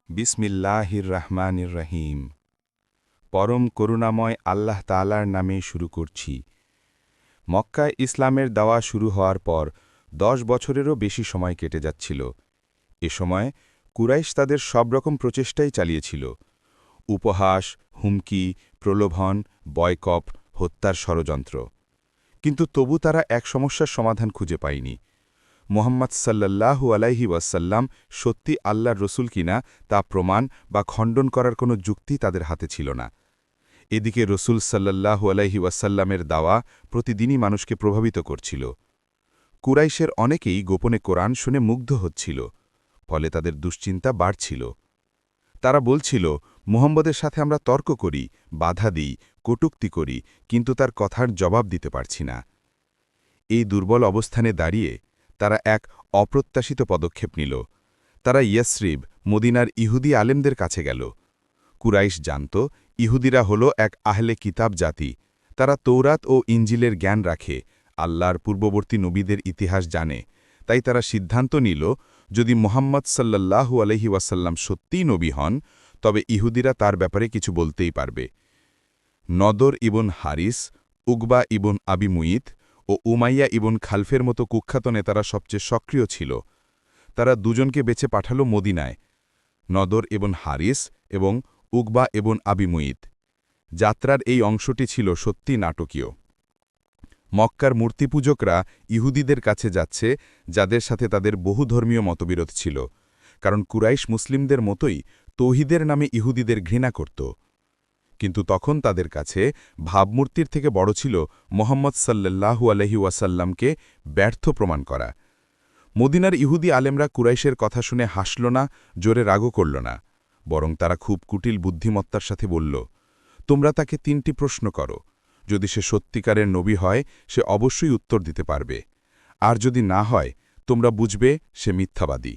বিসমিল্লাহির রহমানির রহিম। পরম করুণাময় আল্লাহ তাআলার নামে শুরু করছি। মক্কায় ইসলামের দাওয়া শুরু হওয়ার পর 10 বছরেরও বেশি সময় কেটে যাচ্ছিল। এ সময় কুরাইশ তাদের সব রকম প্রচেষ্টাই চালিয়েছিল। উপহাস, হুমকি, প্রলোভন, বয়কট, হত্যার ষড়যন্ত্র। কিন্তু তবু তারা এক সমস্যার সমাধান খুঁজে পায়নি। মুহাম্মদ সাল্লাল্লাহু আলাইহি ওয়াসাল্লাম সত্যি আল্লাহর রসুল কিনা তা প্রমাণ বা খণ্ডন করার কোনো যুক্তি তাদের হাতে ছিল না। এদিকে রসুল সাল্লাল্লাহু আলাইহি ওয়াসাল্লামের দাওয়া প্রতিদিনই মানুষকে প্রভাবিত করছিল। কুরাইশের অনেকেই গোপনে কোরআন শুনে মুগ্ধ হচ্ছিল, ফলে তাদের দুশ্চিন্তা বাড়ছিল। তারা বলছিল, মুহাম্মদের সাথে আমরা তর্ক করি, বাধা দিই, কটূক্তি করি, কিন্তু তার কথার জবাব দিতে পারছি না। এই দুর্বল অবস্থানে দাঁড়িয়ে তারা এক অপ্রত্যাশিত পদক্ষেপ নিল। তারা ইয়াসরিব, মদিনার ইহুদি আলেমদের কাছে গেল। কুরাইশ জানত ইহুদিরা হল এক আহলে কিতাব জাতি। তারা তৌরাত ও ইঞ্জিলের জ্ঞান রাখে, আল্লাহর পূর্ববর্তী নবীদের ইতিহাস জানে। তাই তারা সিদ্ধান্ত নিল, যদি মুহাম্মদ সাল্লাল্লাহু আলাইহি ওয়াসাল্লাম সত্যিই নবী হন, তবে ইহুদিরা তার ব্যাপারে কিছু বলতেই পারবে। নদর ইবন হারিস, উকবা ইবন আবি মুইত ও উমাইয়া ইবন খালফের মতো কুখ্যাত নেতারা সবচেয়ে সক্রিয় ছিল। তারা দুজনকে বেছে পাঠাল মদিনায়, নদর ইবন হারিস এবং উকবা ইবন আবি মুইত। যাত্রার এই অংশটি ছিল সত্যি নাটকীয়। মক্কার মূর্তিপূজকরা ইহুদিদের কাছে যাচ্ছে, যাদের সাথে তাদের বহুধর্মীয় মতবিরোধ ছিল, কারণ কুরাইশ মুসলিমদের মতোই তৌহিদের নামে ইহুদিদের ঘৃণা করত। কিন্তু তখন তাদের কাছে ভাবমূর্তির থেকে বড় ছিল মুহাম্মদ সাল্লাল্লাহু আলাইহি ওয়াসাল্লামকে ব্যর্থ প্রমাণ করা। মদিনার ইহুদি আলেমরা কুরাইশের কথা শুনে হাসল না, জোরে রাগও করল না, বরং তারা খুব কুটিল বুদ্ধিমত্তার সাথে বলল, তোমরা তাকে 3টি প্রশ্ন করো। যদি সে সত্যিকারের নবী হয়, সে অবশ্যই উত্তর দিতে পারবে, আর যদি না হয়, তোমরা বুঝবে সে মিথ্যাবাদী।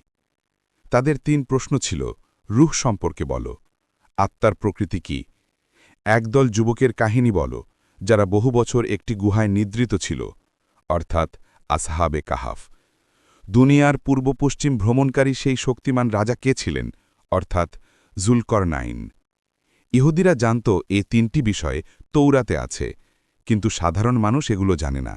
তাদের 3 প্রশ্ন ছিল, রূহ সম্পর্কে বলো, আত্মার প্রকৃতি কি, একদল যুবকের কাহিনী বলো, যারা বহু বছর একটি গুহায় নিদ্রিত ছিল, অর্থাৎ আসহাবে কাহাফ। দুনিয়ার পূর্ব পশ্চিম ভ্রমণকারী সেই শক্তিমান রাজা কে ছিলেন, অর্থাৎ জুলকরনাইন। ইহুদিরা জানত এই 3টি বিষয় তৌরাতে আছে, কিন্তু সাধারণ মানুষ এগুলো জানে না।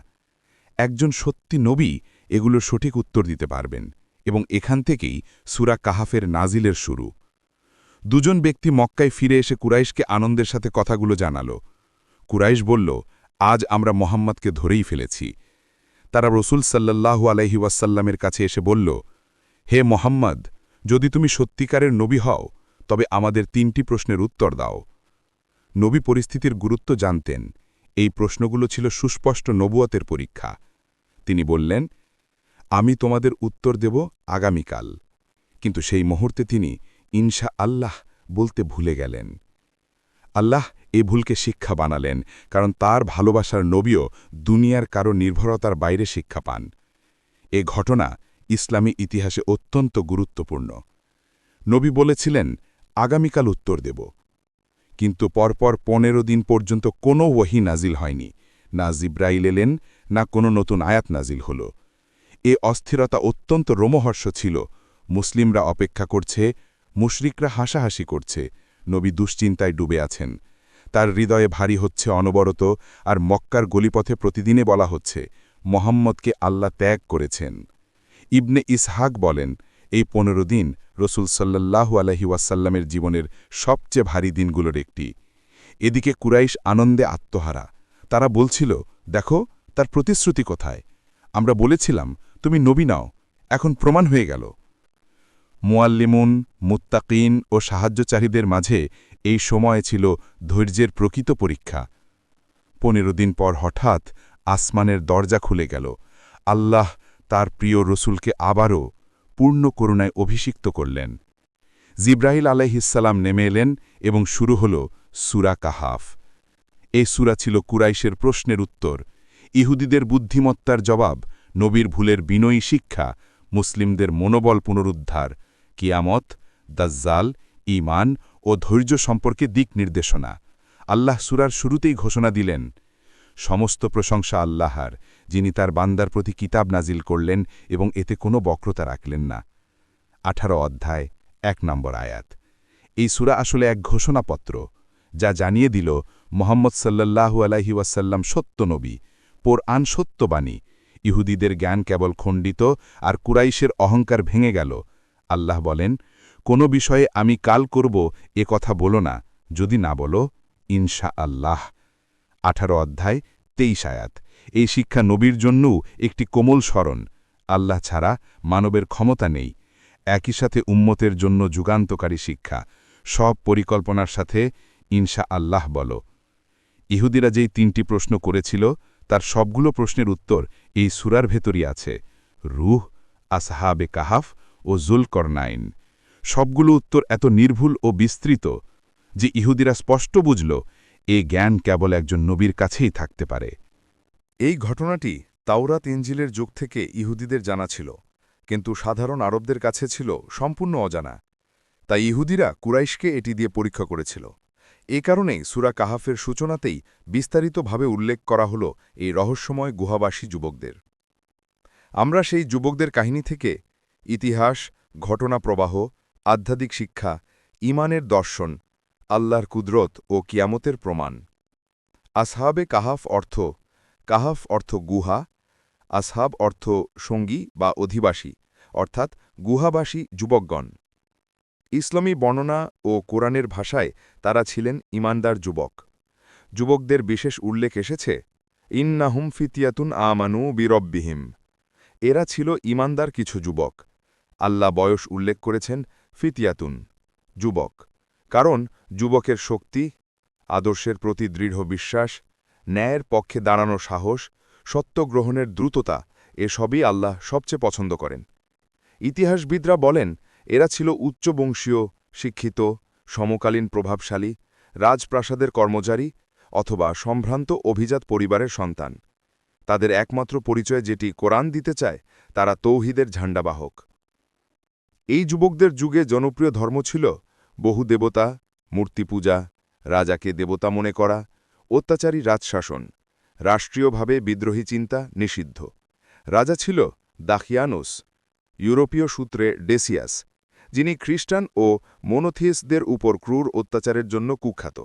একজন সত্যি নবী এগুলোর সঠিক উত্তর দিতে পারবেন, এবং এখান থেকেই সূরা কাহাফের নাজিলের শুরু। দুজন ব্যক্তি মক্কায় ফিরে এসে কুরাইশকে আনন্দের সাথে কথাগুলো জানাল। কুরাইশ বলল, আজ আমরা মোহাম্মদকে ধরেই ফেলেছি। তারা রসুল সাল্লাল্লাহু আলাইহি ওয়াসাল্লামের কাছে এসে বলল, হে মোহাম্মদ, যদি তুমি সত্যিকারের নবী হও, তবে আমাদের 3টি প্রশ্নের উত্তর দাও। নবী পরিস্থিতির গুরুত্ব জানতেন। এই প্রশ্নগুলো ছিল সুস্পষ্ট নবুয়তের পরীক্ষা। তিনি বললেন, আমি তোমাদের উত্তর দেব আগামীকাল। কিন্তু সেই মুহূর্তে তিনি ইনশা আল্লাহ বলতে ভুলে গেলেন। আল্লাহ এই ভুলকে শিক্ষা বানালেন, কারণ তার ভালোবাসার নবীও দুনিয়ার কারো নির্ভরতার বাইরে শিক্ষা পান। এ ঘটনা ইসলামী ইতিহাসে অত্যন্ত গুরুত্বপূর্ণ। নবী বলেছিলেন, আগামীকাল উত্তর দেব, কিন্তু পরপর 15 দিন পর্যন্ত কোনো ওহী নাজিল হয়নি, না জিব্রাইল এলেন, না কোনো নতুন আয়াত নাজিল হল। এ অস্থিরতা অত্যন্ত রোমহর্ষ ছিল। মুসলিমরা অপেক্ষা করছে, মুশরিকরা হাসাহাসি করছে, নবী দুশ্চিন্তায় ডুবে আছেন। তার হৃদয়ে ভারী হচ্ছে অনবরত, আর মক্কার গলিপথে প্রতিদিনে বলা হচ্ছে, মোহাম্মদকে আল্লাহ ত্যাগ করেছেন। ইবনে ইসহাক বলেন, এই 15 দিন রসুল সাল্লাল্লাহু আলাইহি ওয়াসাল্লামের জীবনের সবচেয়ে ভারী দিনগুলোর একটি। এদিকে কুরাইশ আনন্দে আত্মহারা। তারা বলছিল, দেখো তার প্রতিশ্রুতি কোথায়, আমরা বলেছিলাম তুমি নবী নাও, এখন প্রমাণ হয়ে গেল। মুয়াল্লিমুন, মুত্তাকিন ও সাহায্যচারীদের মাঝে এই সময় ছিল ধৈর্যের প্রকৃত পরীক্ষা। 15 দিন পর হঠাৎ আসমানের দরজা খুলে গেল। আল্লাহ তার প্রিয় রসুলকে আবারও পূর্ণ করুণায় অভিষিক্ত করলেন। জিব্রাইল আলাইহিসসালাম নেমে এলেন এবং শুরু হল সূরা কাহাফ। এই সূরা ছিল কুরাইশের প্রশ্নের উত্তর, ইহুদিদের বুদ্ধিমত্তার জবাব, নবীর ভুলের বিনয়ী শিক্ষা, মুসলিমদের মনোবল পুনরুদ্ধার, কিয়ামত, দাজ্জাল, ঈমান ও ধৈর্য সম্পর্কে দিক নির্দেশনা। আল্লাহ সূরার শুরুতেই ঘোষণা দিলেন, সমস্ত প্রশংসা আল্লাহর, যিনি তার বান্দার প্রতি কিতাব নাজিল করলেন এবং এতে কোনো বক্রতা রাখলেন না। 18 অধ্যায় 1 নম্বর আয়াত। এই সূরা আসলে এক ঘোষণাপত্র, যা জানিয়ে দিল মুহাম্মদ সাল্লাল্লাহু আলাইহি ওয়াসাল্লাম সত্য নবী, কোরআন সত্যবাণী। ইহুদিদের জ্ঞান কেবল খণ্ডিত আর কুরাইশের অহংকার ভেঙে গেল। আল্লাহ বলেন, কোনো বিষয়ে আমি কাল করব এ কথা বলো না, যদি না বলো ইনশা আল্লাহ। 18 অধ্যায় 23 আয়াত। এই শিক্ষা নবীর জন্যও একটি কোমল স্মরণ। আল্লাহ ছাড়া মানবের ক্ষমতা নেই। একই সাথে উম্মতের জন্য যুগান্তকারী শিক্ষা। সব পরিকল্পনার সাথে ইনশা আল্লাহ বলো। ইহুদিরা যেই 3টি প্রশ্ন করেছিল, তার সবগুলো প্রশ্নের উত্তর এই সূরার ভেতরই আছে। রূহ, আসহাবে কাহাফ ও যুলকরনাইন। সবগুলো উত্তর এত নির্ভুল ও বিস্তৃত যে ইহুদিরা স্পষ্ট বুঝল, এ জ্ঞান কেবল একজন নবীর কাছেই থাকতে পারে। এই ঘটনাটি তাওরাত ইনজিলের যুগ থেকে ইহুদিদের জানা ছিল, কিন্তু সাধারণ আরবদের কাছে ছিল সম্পূর্ণ অজানা। তাই ইহুদিরা কুরাইশকে এটি দিয়ে পরীক্ষা করেছিল। এ কারণেই সূরা কাহাফের সূচনাতেই বিস্তারিতভাবে উল্লেখ করা হল এই রহস্যময় গুহাবাসী যুবকদের। আমরা সেই যুবকদের কাহিনী থেকে ইতিহাস, ঘটনা প্রবাহ, আধ্যাত্মিক শিক্ষা, ঈমানের দর্শন, আল্লাহর কুদরত ও কিয়ামতের প্রমাণ। আসহাবে কাহাফ অর্থ গুহা, আসহাব অর্থ সঙ্গী বা অধিবাসী, অর্থাৎ গুহাবাসী যুবকগণ। ইসলামী বর্ণনা ও কোরআনের ভাষায় তারা ছিলেন ঈমানদার যুবক। যুবকদের বিশেষ উল্লেখ এসেছে, ইন্নাহুম ফিতিয়াতুন আমানু বিরব্বিহিম। এরা ছিল ঈমানদার কিছু যুবক। আল্লাহ বয়স উল্লেখ করেছেন ফিতিয়াতুন, যুবক, কারণ যুবকের শক্তি, আদর্শের প্রতি দৃঢ় বিশ্বাস, ন্যায়ের পক্ষে দাঁড়ানোর সাহস, সত্য গ্রহণের দ্রুততা, এসবই আল্লাহ সবচেয়ে পছন্দ করেন। ইতিহাসবিদরা বলেন, এরা ছিল উচ্চবংশীয়, শিক্ষিত, সমকালীন প্রভাবশালী, রাজপ্রাসাদের কর্মচারী অথবা সম্ভ্রান্ত অভিজাত পরিবারের সন্তান। তাদের একমাত্র পরিচয় যেটি কোরআন দিতে চায়, তারা তৌহিদের ঝান্ডাবাহক। এই যুবকদের যুগে জনপ্রিয় ধর্ম ছিল বহু দেবতা, মূর্তি পূজা, রাজাকে দেবতা মনে করা, অত্যাচারী রাজশাসন, রাষ্ট্রীয়ভাবে বিদ্রোহী চিন্তা নিষিদ্ধ। রাজা ছিল দাখিয়ানোস, ইউরোপীয় সূত্রে ডেসিয়াস, যিনি খ্রিস্টান ও মোনোথিয়েসদের উপর ক্রূর অত্যাচারের জন্য কুখ্যাত।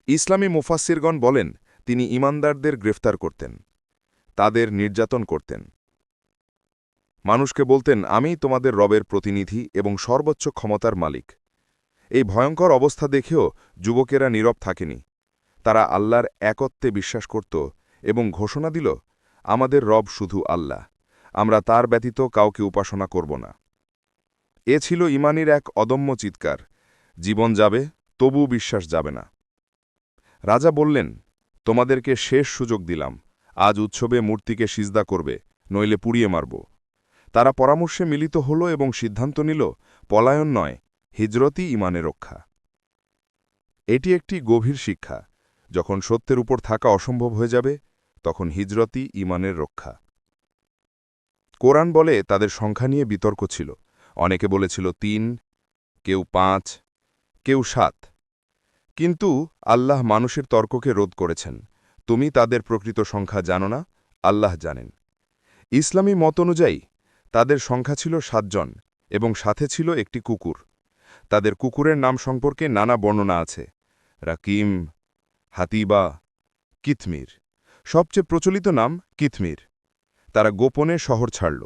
ইসলামী মুফাসসিরগণ বলেন, তিনি ঈমানদারদের গ্রেফতার করতেন, তাদের নির্যাতন করতেন। মানুষকে বলতেন, আমি তোমাদের রবের প্রতিনিধি এবং সর্বোচ্চ ক্ষমতার মালিক। এই ভয়ঙ্কর অবস্থা দেখেও যুবকেরা নীরব থাকেনি। তারা আল্লাহর একত্বে বিশ্বাস করত এবং ঘোষণা দিল, আমাদের রব শুধু আল্লাহ, আমরা তার ব্যতীত কাউকে উপাসনা করব না। এ ছিল ঈমানের এক অদম্য চিৎকার। জীবন যাবে, তবু বিশ্বাস যাবে না। রাজা বললেন, তোমাদেরকে শেষ সুযোগ দিলাম, আজ উৎসবে মূর্তিকে সিজদা করবে, নইলে পুড়িয়ে মারব। তারা পরামর্শে মিলিত হল এবং সিদ্ধান্ত নিল, পলায়ন নয়, হিজরতই ঈমানের রক্ষা। এটি একটি গভীর শিক্ষা। যখন সত্যের উপর থাকা অসম্ভব হয়ে যাবে, তখন হিজরতই ঈমানের রক্ষা। কোরআন বলে তাদের সংখ্যা নিয়ে বিতর্ক ছিল। অনেকে বলেছিল 3, কেউ 5, কেউ 7। কিন্তু আল্লাহ মানুষের তর্ককে রোধ করেছেন। তুমি তাদের প্রকৃত সংখ্যা জানো না, আল্লাহ জানেন। ইসলামী মত অনুযায়ী তাদের সংখ্যা ছিল 7 জন এবং সাথে ছিল একটি কুকুর। তাদের কুকুরের নাম সম্পর্কে নানা বর্ণনা আছে, রাকিম, হাতিবা, কিথমির। সবচেয়ে প্রচলিত নাম কিথমির। তারা গোপনে শহর ছাড়ল।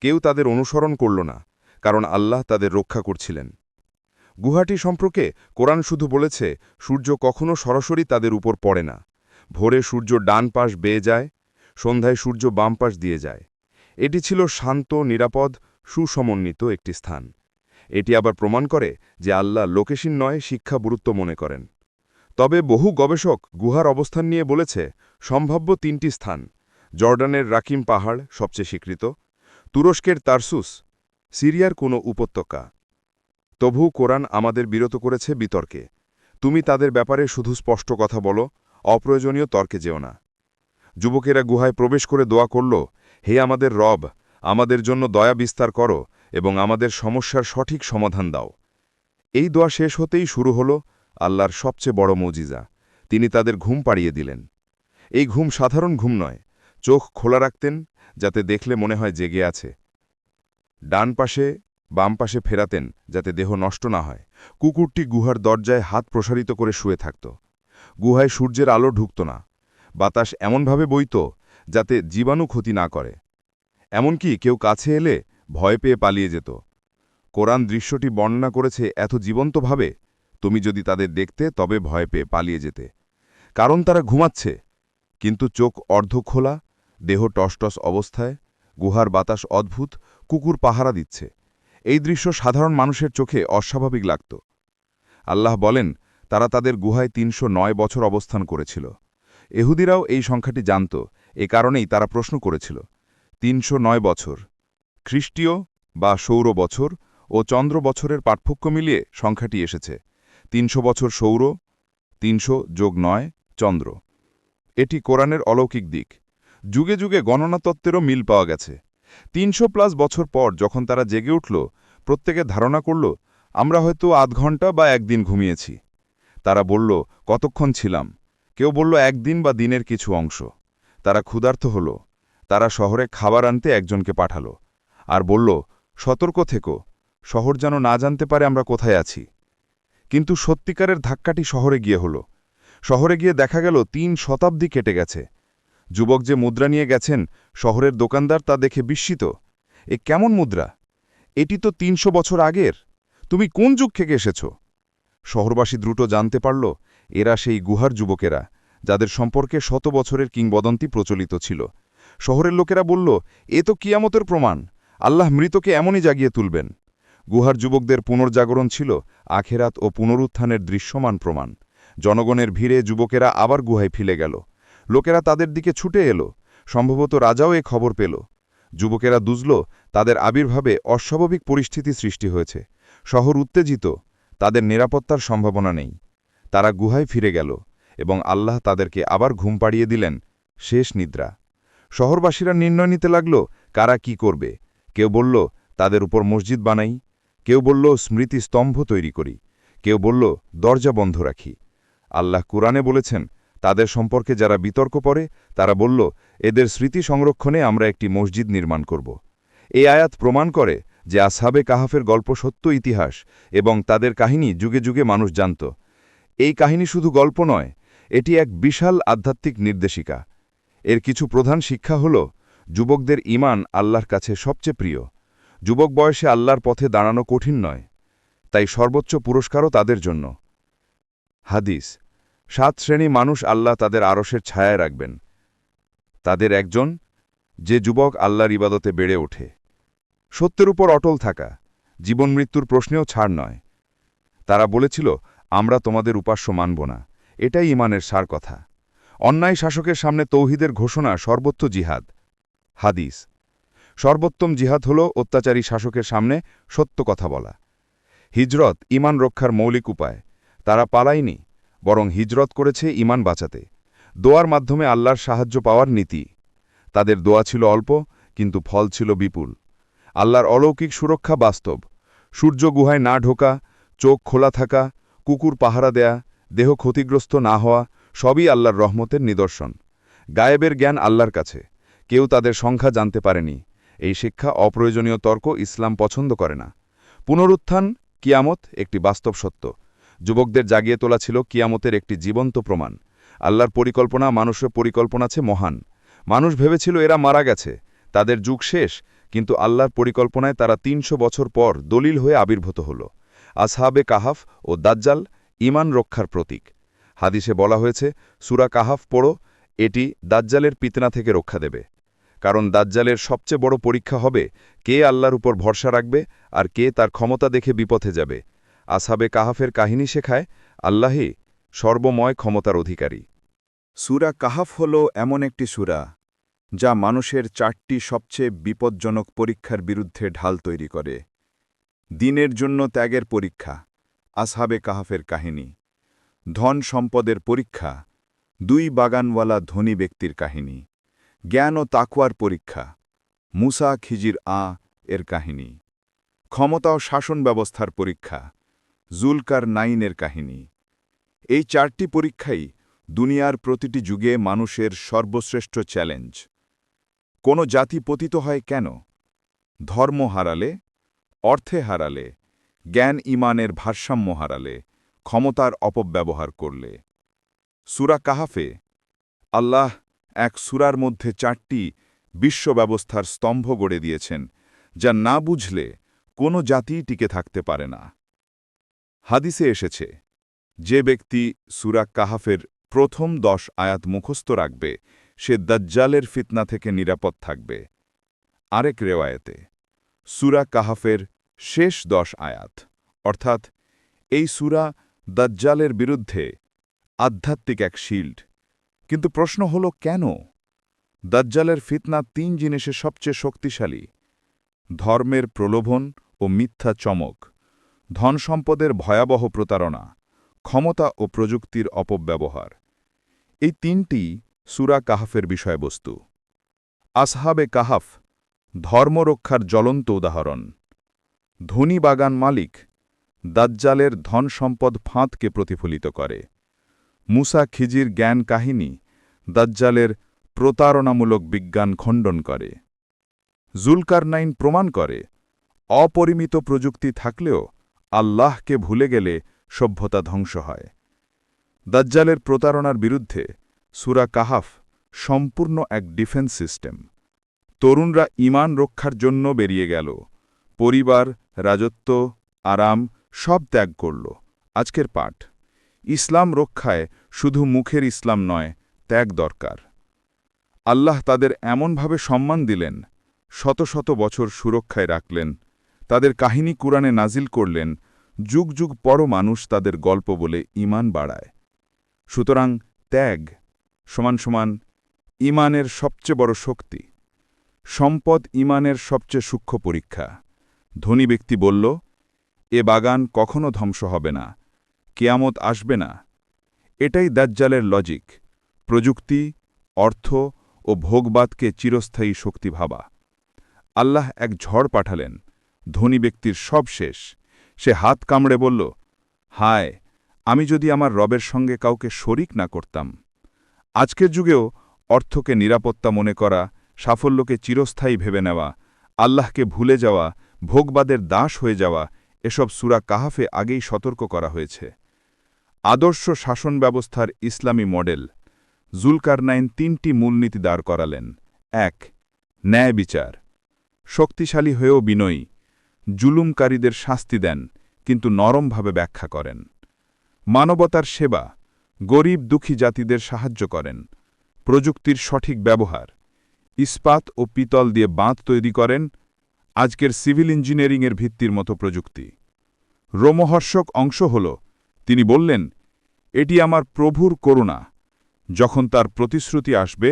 কেউ তাদের অনুসরণ করল না, কারণ আল্লাহ তাদের রক্ষা করছিলেন। গুহাটি সম্পর্কে কোরআন শুধু বলেছে, সূর্য কখনও সরাসরি তাদের উপর পড়ে না। ভোরে সূর্য ডান পাশ বেয়ে যায়, সন্ধ্যায় সূর্য বাম পাশ দিয়ে যায়। এটি ছিল শান্ত, নিরাপদ, সুসমন্বিত একটি স্থান। এটি আবার প্রমাণ করে যে আল্লাহ লোকেশীন নয়, শিক্ষা গুরুত্ব মনে করেন। তবে বহু গবেষক গুহার অবস্থান নিয়ে বলেছে, সম্ভাব্য 3টি স্থান: জর্ডানের রাকিম পাহাড় সবচেয়ে স্বীকৃত, তুরস্কের তারসুস, সিরিয়ার কোনো উপত্যকা। তবু কোরআন আমাদের বিরত করেছে বিতর্কে। তুমি তাদের ব্যাপারে শুধু স্পষ্ট কথা বলো, অপ্রয়োজনীয় তর্কে যেও না। যুবকেরা গুহায় প্রবেশ করে দোয়া করল, হে আমাদের রব, আমাদের জন্য দয়া বিস্তার করো এবং আমাদের সমস্যার সঠিক সমাধান দাও। এই দোয়া শেষ হতেই শুরু হল আল্লাহর সবচেয়ে বড় মুজিজা। তিনি তাদের ঘুম পাড়িয়ে দিলেন। এই ঘুম সাধারণ ঘুম নয়। চোখ খোলা রাখতেন, যাতে দেখলে মনে হয় জেগে আছে। ডান পাশে বাম পাশে ফেরাতেন যাতে দেহ নষ্ট না হয়। কুকুরটি গুহার দরজায় হাত প্রসারিত করে শুয়ে থাকত। গুহায় সূর্যের আলো ঢুকত না। বাতাস এমনভাবে বইত যাতে জীবাণু ক্ষতি না করে। এমনকি কেউ কাছে এলে ভয় পেয়ে পালিয়ে যেত। কোরআন দৃশ্যটি বর্ণনা করেছে এত জীবন্তভাবে, তুমি যদি তাদের দেখতে তবে ভয় পেয়ে পালিয়ে যেতে। কারণ তারা ঘুমাচ্ছে, কিন্তু চোখ অর্ধ খোলা, দেহ টসটস অবস্থায়, গুহার বাতাস অদ্ভুত, কুকুর পাহারা দিচ্ছে। এই দৃশ্য সাধারণ মানুষের চোখে অস্বাভাবিক লাগত। আল্লাহ বলেন, তারা তাদের গুহায় ৩০৯ বছর অবস্থান করেছিল। এহুদিরাও এই সংখ্যাটি জানত, এ কারণেই তারা প্রশ্ন করেছিল। ৩০৯ বছর খ্রিস্টীয় বা সৌর বছর ও চন্দ্র বছরের পার্থক্য মিলিয়ে সংখ্যাটি এসেছে। ৩০০ বছর সৌর, ৩০০+৯ চন্দ্র। এটি কোরআনের অলৌকিক দিক। যুগে যুগে গণনাতত্ত্বেরও মিল পাওয়া গেছে। ৩০০+ বছর পর যখন তারা জেগে উঠল, প্রত্যেকে ধারণা করল, আমরা হয়তো আধ ঘন্টা বা একদিন ঘুমিয়েছি। তারা বলল, কতক্ষণ ছিলাম? কেউ বলল, একদিন বা দিনের কিছু অংশ। তারা ক্ষুধার্ত হল। তারা শহরে খাবার আনতে একজনকে পাঠাল আর বলল, সতর্ক থেকো, শহর যেন না জানতে পারে আমরা কোথায় আছি। কিন্তু সত্যিকারের ধাক্কাটি শহরে গিয়ে হল। শহরে গিয়ে দেখা গেল ৩ শতাব্দী কেটে গেছে। যুবক যে মুদ্রা নিয়ে গেছেন, শহরের দোকানদার তা দেখে বিস্মিত। এ কেমন মুদ্রা? এটি তো ৩০০ বছর আগের। তুমি কোন যুগ থেকে এসেছ? শহরবাসী দ্রুত জানতে পারল, এরা সেই গুহার যুবকেরা, যাদের সম্পর্কে ১০০ বছরের কিংবদন্তি প্রচলিত ছিল। শহরের লোকেরা বলল, এ তো কিয়ামতের প্রমাণ, আল্লাহ মৃতকে এমনই জাগিয়ে তুলবেন। গুহার যুবকদের পুনর্জাগরণ ছিল আখেরাত ও পুনরুত্থানের দৃশ্যমান প্রমাণ। জনগণের ভিড়ে যুবকেরা আবার গুহায় ফিরে গেল। লোকেরা তাদের দিকে ছুটে এলো। সম্ভবত রাজাও এ খবর পেল। যুবকেরা বুঝল, তাদের আবির্ভাবে অস্বাভাবিক পরিস্থিতি সৃষ্টি হয়েছে। শহর উত্তেজিত, তাদের নিরাপত্তার সম্ভাবনা নেই। তারা গুহায় ফিরে গেল এবং আল্লাহ তাদেরকে আবার ঘুম পাড়িয়ে দিলেন। শেষ নিদ্রা। শহরবাসীরা নির্ণয় নিতে লাগল, কারা কি করবে। কেউ বলল, তাদের উপর মসজিদ বানাই। কেউ বলল, স্মৃতিস্তম্ভ তৈরি করি। কেউ বলল, দরজা বন্ধ রাখি। আল্লাহ কুরআনে বলেছেন, তাদের সম্পর্কে যারা বিতর্ক করে তারা বলল, এদের স্মৃতি সংরক্ষণে আমরা একটি মসজিদ নির্মাণ করব। এই আয়াত প্রমাণ করে যে আসহাবে কাহাফের গল্প সত্য ইতিহাস এবং তাদের কাহিনী যুগে যুগে মানুষ জানত। এই কাহিনী শুধু গল্প নয়, এটি এক বিশাল আধ্যাত্মিক নির্দেশিকা। এর কিছু প্রধান শিক্ষা হল, যুবকদের ঈমান আল্লাহর কাছে সবচেয়ে প্রিয়। যুবক বয়সে আল্লাহর পথে দাঁড়ানো কঠিন নয়, তাই সর্বোচ্চ পুরস্কারও তাদের জন্য। হাদিস, ৭ শ্রেণী মানুষ আল্লাহ তাদের আরশের ছায়ায় রাখবেন। তাদের একজন, যে যুবক আল্লাহর ইবাদতে বেড়ে ওঠে। সত্যের উপর অটল থাকা, জীবন মৃত্যুর প্রশ্নেও ছাড় নয়। তারা বলেছিল, আমরা তোমাদের উপাস্য মানব না। এটাই ঈমানের সার কথা। অন্যায় শাসকের সামনে তৌহিদের ঘোষণা সর্বোচ্চ জিহাদ। হাদিস, সর্বোত্তম জিহাদ হল অত্যাচারী শাসকের সামনে সত্য কথা বলা। হিজরত ঈমান রক্ষার মৌলিক উপায়। তারা পালায়নি, বরং হিজরত করেছে ঈমান বাঁচাতে। দোয়ার মাধ্যমে আল্লাহর সাহায্য পাওয়ার নীতি। তাদের দোয়া ছিল অল্প, কিন্তু ফল ছিল বিপুল। আল্লাহর অলৌকিক সুরক্ষা বাস্তব। সূর্য গুহায় না ঢোকা, চোখ খোলা থাকা, কুকুর পাহারা দেয়া, দেহ ক্ষতিগ্রস্ত না হওয়া, সবই আল্লাহর রহমতের নিদর্শন। গায়েবের জ্ঞান আল্লাহর কাছে, কেউ তাদের সংখ্যা জানতে পারেনি। এই শিক্ষা অপ্রয়োজনীয় তর্ক ইসলাম পছন্দ করে না। পুনরুত্থান, কিয়ামত একটি বাস্তব সত্য। যুবকদের জাগিয়ে তোলা ছিল কিয়ামতের একটি জীবন্ত প্রমাণ। আল্লাহর পরিকল্পনা মানুষের পরিকল্পনা আছে মহান। মানুষ ভেবেছিল এরা মারা গেছে, তাদের যুগ শেষ, কিন্তু আল্লাহর পরিকল্পনায় তারা ৩০০ বছর পর দলিল হয়ে আবির্ভূত হল। আসহাবে কাহাফ ও দাজ্জাল ঈমান রক্ষার প্রতীক। হাদিসে বলা হয়েছে, সূরা কাহাফ পড়ো, এটি দাজ্জালের পিতনা থেকে রক্ষা দেবে। কারণ দাজ্জালের সবচেয়ে বড় পরীক্ষা হবে, কে আল্লাহর উপর ভরসা রাখবে আর কে তার ক্ষমতা দেখে বিপথে যাবে। আসহাবে কাহাফের কাহিনী শেখায়, আল্লাহই সর্বময় ক্ষমতার অধিকারী। সূরা কাহাফ হল এমন একটি সূরা যা মানুষের ৪টি সবচেয়ে বিপজ্জনক পরীক্ষার বিরুদ্ধে ঢাল তৈরি করে। দিনের জন্য ত্যাগের পরীক্ষা, আসহাবে কাহাফের কাহিনী। ধন সম্পদের পরীক্ষা, ২ বাগানওয়ালা ধনী ব্যক্তির কাহিনী। জ্ঞান ও তাকওয়ার পরীক্ষা, মুসা খিজির এর কাহিনী। ক্ষমতা ও শাসন ব্যবস্থার পরীক্ষা, জুলকার নাইনের কাহিনী। এই ৪টি পরীক্ষাই দুনিয়ার প্রতিটি যুগে মানুষের সর্বশ্রেষ্ঠ চ্যালেঞ্জ। কোনো জাতি পতিত হয় কেন? ধর্ম হারালে, অর্থে হারালে, জ্ঞান ইমানের ভারসাম্য হারালে, ক্ষমতার অপব্যবহার করলে। সূরা কাহাফে আল্লাহ এক সূরার মধ্যে 4টি বিশ্ব ব্যবস্থার স্তম্ভ গড়ে দিয়েছেন, যা না বুঝলে কোনো জাতিই টিকে থাকতে পারে না। হাদিসে এসেছে, যে ব্যক্তি সূরা কাহাফের প্রথম 10 আয়াত মুখস্থ রাখবে, সে দাজ্জালের ফিতনা থেকে নিরাপদ থাকবে। আরেক রেওয়ায়েতে সূরা কাহাফের শেষ 10 আয়াত, অর্থাৎ এই সূরা দাজ্জালের বিরুদ্ধে আধ্যাত্মিক এক শিল্ড। কিন্তু প্রশ্ন হল কেন? দাজ্জালের ফিতনা 3 জিনিসে সবচেয়ে শক্তিশালী: ধর্মের প্রলোভন ও মিথ্যা চমক, ধনসম্পদের ভয়াবহ প্রতারণা, ক্ষমতা ও প্রযুক্তির অপব্যবহার। এই 3টি সূরা কাহাফের বিষয়বস্তু। আসহাবে কাহাফ ধর্মরক্ষার জ্বলন্ত উদাহরণ। ধনী বাগান মালিক দাজ্জালের ধনসম্পদ ফাঁদকে প্রতিফলিত করে। মুসা খিজির জ্ঞান কাহিনী দাজ্জালের প্রতারণামূলক বিজ্ঞান খণ্ডন করে। জুলকারনাইন প্রমাণ করে, অপরিমিত প্রযুক্তি থাকলেও আল্লাহকে ভুলে গেলে সভ্যতা ধ্বংস হয়। দাজ্জালের প্রতারণার বিরুদ্ধে সূরা কাহাফ সম্পূর্ণ এক ডিফেন্স সিস্টেম। তরুণরা ঈমান রক্ষার জন্য বেরিয়ে গেল, পরিবার, রাজত্ব, আরাম সব ত্যাগ করল। আজকের পাঠ, ইসলাম রক্ষায় শুধু মুখের ইসলাম নয়, ত্যাগ দরকার। আল্লাহ তাদের এমনভাবে সম্মান দিলেন, শত শত বছর সুরক্ষায় রাখলেন, তাদের কাহিনী কুরআনে নাজিল করলেন, যুগ যুগ পরও মানুষ তাদের গল্প বলে ঈমান বাড়ায়। সুতরাং ত্যাগ সমান সমান ঈমানের সবচেয়ে বড় শক্তি। সম্পদ ঈমানের সবচেয়ে সূক্ষ্ম পরীক্ষা। ধনী ব্যক্তি বলল, এ বাগান কখনো ধ্বংস হবে না, কিয়ামত আসবে না। এটাই দাজ্জালের লজিক, প্রযুক্তি, অর্থ ও ভোগবাদকে চিরস্থায়ী শক্তি ভাবা। আল্লাহ এক ঝড় পাঠালেন, ধনী ব্যক্তির সব শেষ। সে হাত কামড়ে বলল, হায়, আমি যদি আমার রবের সঙ্গে কাউকে শরিক না করতাম। আজকের যুগেও অর্থকে নিরাপত্তা মনে করা, সাফল্যকে চিরস্থায়ী ভেবে নেওয়া, আল্লাহকে ভুলে যাওয়া, ভোগবাদের দাস হয়ে যাওয়া, এসব সূরা কাহাফে আগেই সতর্ক করা হয়েছে। আদর্শ শাসন ব্যবস্থার ইসলামী মডেল। জুলকারনাইন 3টি মূলনীতি দাঁড় করালেন। 1. ন্যায় বিচার। শক্তিশালী হয়েও বিনয়ী, জুলুমকারীদের শাস্তি দেন কিন্তু নরমভাবে ব্যাখ্যা করেন। মানবতার সেবা, গরিব দুঃখী জাতিদের সাহায্য করেন। প্রযুক্তির সঠিক ব্যবহার, ইস্পাত ও পিতল দিয়ে বাঁধ তৈরি করেন, আজকের সিভিল ইঞ্জিনিয়ারিংয়ের ভিত্তির মতো প্রযুক্তি। রোমহর্ষক অংশ হল, তিনি বললেন, এটি আমার প্রভুর করুণা, যখন তার প্রতিশ্রুতি আসবে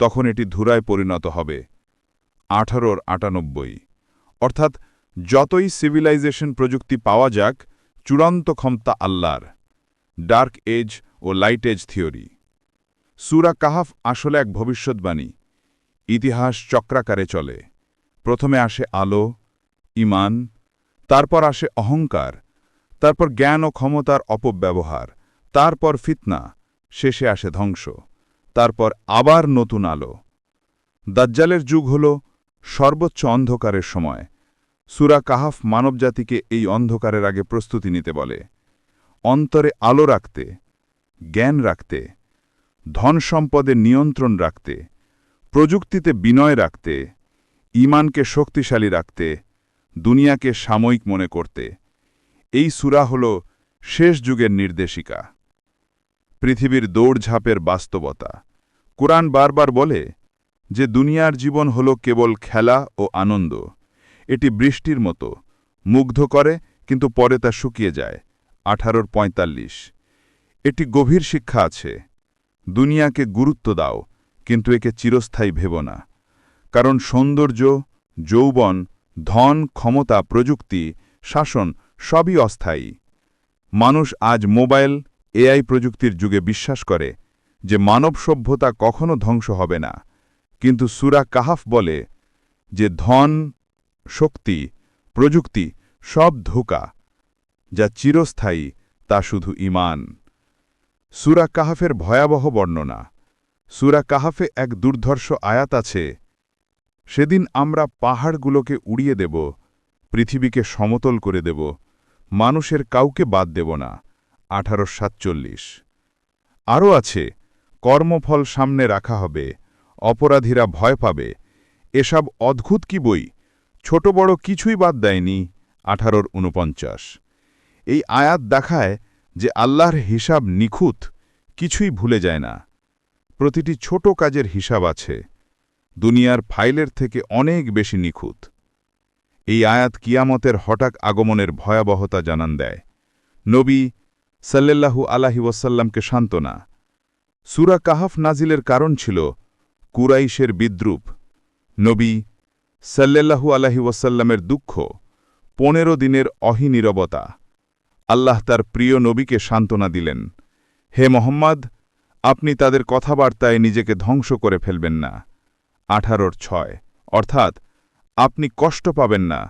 তখন এটি ধূরায় পরিণত হবে। 1898। অর্থাৎ যতই সিভিলাইজেশন প্রযুক্তি পাওয়া যাক, চূড়ান্ত ক্ষমতা আল্লাহর। ডার্ক এজ ও লাইট এজ থিওরি। সূরা কাহাফ আসলে এক ভবিষ্যৎবাণী। ইতিহাস চক্রাকারে চলে। প্রথমে আসে আলো, ঈমান, তারপর আসে অহংকার, তারপর জ্ঞান ও ক্ষমতার অপব্যবহার, তারপর ফিতনা, শেষে আসে ধ্বংস, তারপর আবার নতুন আলো। দাজ্জালের যুগ হল সর্বোচ্চ অন্ধকারের সময়। সূরা কাহাফ মানবজাতিকে এই অন্ধকারের আগে প্রস্তুতি নিতে বলে। অন্তরে আলো রাখতে, জ্ঞান রাখতে, ধনসম্পদের নিয়ন্ত্রণ রাখতে, প্রযুক্তিতে বিনয় রাখতে, ঈমানকে শক্তিশালী রাখতে, দুনিয়াকে সাময়িক মনে করতে। এই সূরা হল শেষ যুগের নির্দেশিকা। পৃথিবীর দৌড়ঝাঁপের বাস্তবতা। কুরআন বারবার বলে যে দুনিয়ার জীবন হল কেবল খেলা ও আনন্দ। এটি বৃষ্টির মতো, মুগ্ধ করে কিন্তু পরে তা শুকিয়ে যায়। 18:45। এটি গভীর শিক্ষা আছে। দুনিয়াকে গুরুত্ব দাও, কিন্তু একে চিরস্থায়ী ভেবো না। কারণ সৌন্দর্য, যৌবন, ধন, ক্ষমতা, প্রযুক্তি, শাসন সবই অস্থায়ী। মানুষ আজ মোবাইল, এআই প্রযুক্তির যুগে বিশ্বাস করে যে মানব সভ্যতা কখনো ধ্বংস হবে না। কিন্তু সূরা কাহাফ বলে যে ধন, শক্তি, প্রযুক্তি সব ধোঁকা, যা চিরস্থায়ী তা শুধু ঈমান। সূরা কাহাফের ভয়াবহ বর্ণনা। সূরা কাহাফে এক দুর্ধর্ষ আয়াত আছে, সেদিন আমরা পাহাড়গুলোকে উড়িয়ে দেব, পৃথিবীকে সমতল করে দেব, মানুষের কাউকে বাদ দেব না। 1847। আরও আছে, কর্মফল সামনে রাখা হবে, অপরাধীরা ভয় পাবে। এসব অদ্ভুত কি বই, ছোট বড় কিছুই বাদ দেয়নি। 1849। এই আয়াত দেখায় যে আল্লাহর হিসাব নিখুঁত, কিছুই ভুলে যায় না। প্রতিটি ছোট কাজের হিসাব আছে, দুনিয়ার ফাইলের থেকে অনেক বেশি নিখুঁত। এই আয়াত কিয়ামতের হঠাৎ আগমনের ভয়াবহতা জানান দেয়। নবী সাল্লাল্লাহু আলাইহি ওয়াসাল্লামকে সান্ত্বনা। সূরা কাহাফ নাজিলের কারণ ছিল কুরাইশের বিদ্রূপ। নবী সাল্লাল্লাহু আলাইহি ওয়াসাল্লামের দুঃখ, 15 দিনের অহিনীরবতা। আল্লাহ তার প্রিয় নবীকে সান্ত্বনা দিলেন, হে মোহাম্মদ, আপনি তাদের কথাবার্তায় নিজেকে ধ্বংস করে ফেলবেন না। 18:6। অর্থাৎ আপনি কষ্ট পাবেন না,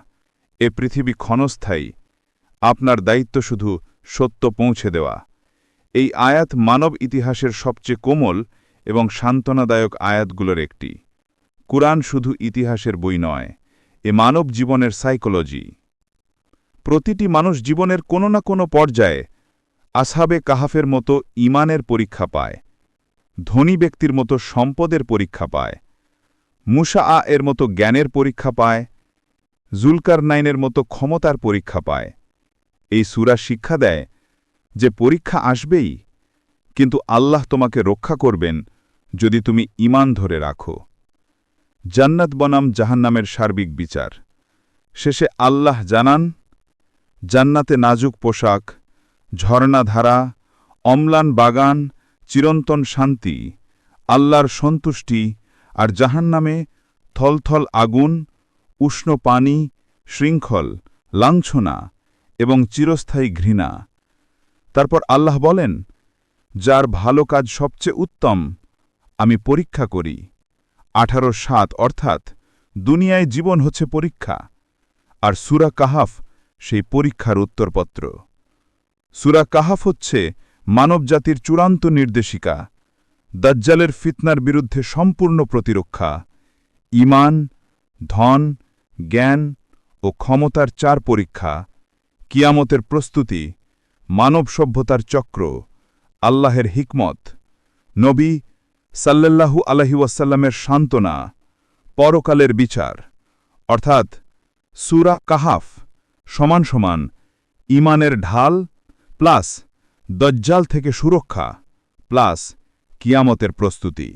এ পৃথিবী ক্ষণস্থায়ী, আপনার দায়িত্ব শুধু সত্য পৌঁছে দেওয়া। এই আয়াত মানব ইতিহাসের সবচেয়ে কোমল এবং সান্ত্বনাদায়ক আয়াতগুলোর একটি। কুরআন শুধু ইতিহাসের বই নয়, এ মানব জীবনের সাইকোলজি। প্রতিটি মানুষ জীবনের কোনো না কোনো পর্যায়ে আসহাবে কাহাফের মতো ঈমানের পরীক্ষা পায়, ধনী ব্যক্তির মতো সম্পদের পরীক্ষা পায়, মুসা এর মতো জ্ঞানের পরীক্ষা পায়, জুলকারনাইনের মতো ক্ষমতার পরীক্ষা পায়। এই সূরা শিক্ষা দেয় যে পরীক্ষা আসবেই, কিন্তু আল্লাহ তোমাকে রক্ষা করবেন যদি তুমি ঈমান ধরে রাখো। জান্নাত বনাম জাহান্নামের সার্বিক বিচার। শেষে আল্লাহ জানান, জান্নাতে নাজুক পোশাক, ঝর্ণাধারা, অম্লান বাগান, চিরন্তন শান্তি, আল্লাহর সন্তুষ্টি, আর জাহান্নামে থলথল আগুন, উষ্ণ পানি, শৃঙ্খল, লাঞ্ছনা এবং চিরস্থায়ী ঘৃণা। তারপর আল্লাহ বলেন, যার ভালো কাজ সবচেয়ে উত্তম, আমি পরীক্ষা করি। 18:7। অর্থাৎ দুনিয়ায় জীবন হচ্ছে পরীক্ষা, আর সূরা কাহাফ সেই পরীক্ষার উত্তরপত্র। সূরা কাহাফ হচ্ছে মানবজাতির চূড়ান্ত নির্দেশিকা, দাজ্জালের ফিতনার বিরুদ্ধে সম্পূর্ণ প্রতিরক্ষা, ঈমান, ধন, জ্ঞান ও ক্ষমতার 4 পরীক্ষা, কিয়ামতের প্রস্তুতি, মানব সভ্যতার চক্র, আল্লাহের হিকমত, নবী সাল্লাল্লাহু আলাইহি ওয়াসাল্লামের সান্ত্বনা, পরকালের বিচার। অর্থাৎ সূরা কাহাফ সমান সমান ঈমানের ঢাল প্লাস দাজ্জাল থেকে সুরক্ষা প্লাস কিয়ামতের প্রস্তুতি।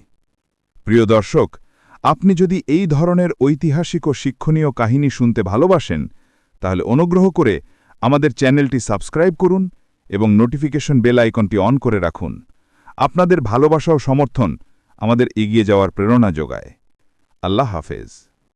প্রিয় দর্শক, আপনি যদি এই ধরনের ঐতিহাসিক ও শিক্ষণীয় কাহিনী শুনতে ভালোবাসেন, তাহলে অনুগ্রহ করে আমাদের চ্যানেলটি সাবস্ক্রাইব করুন এবং নোটিফিকেশন বেল আইকনটি অন করে রাখুন। আপনাদের ভালোবাসা ও সমর্থন আমাদের এগিয়ে যাওয়ার প্রেরণা যোগায়। আল্লাহ হাফেজ।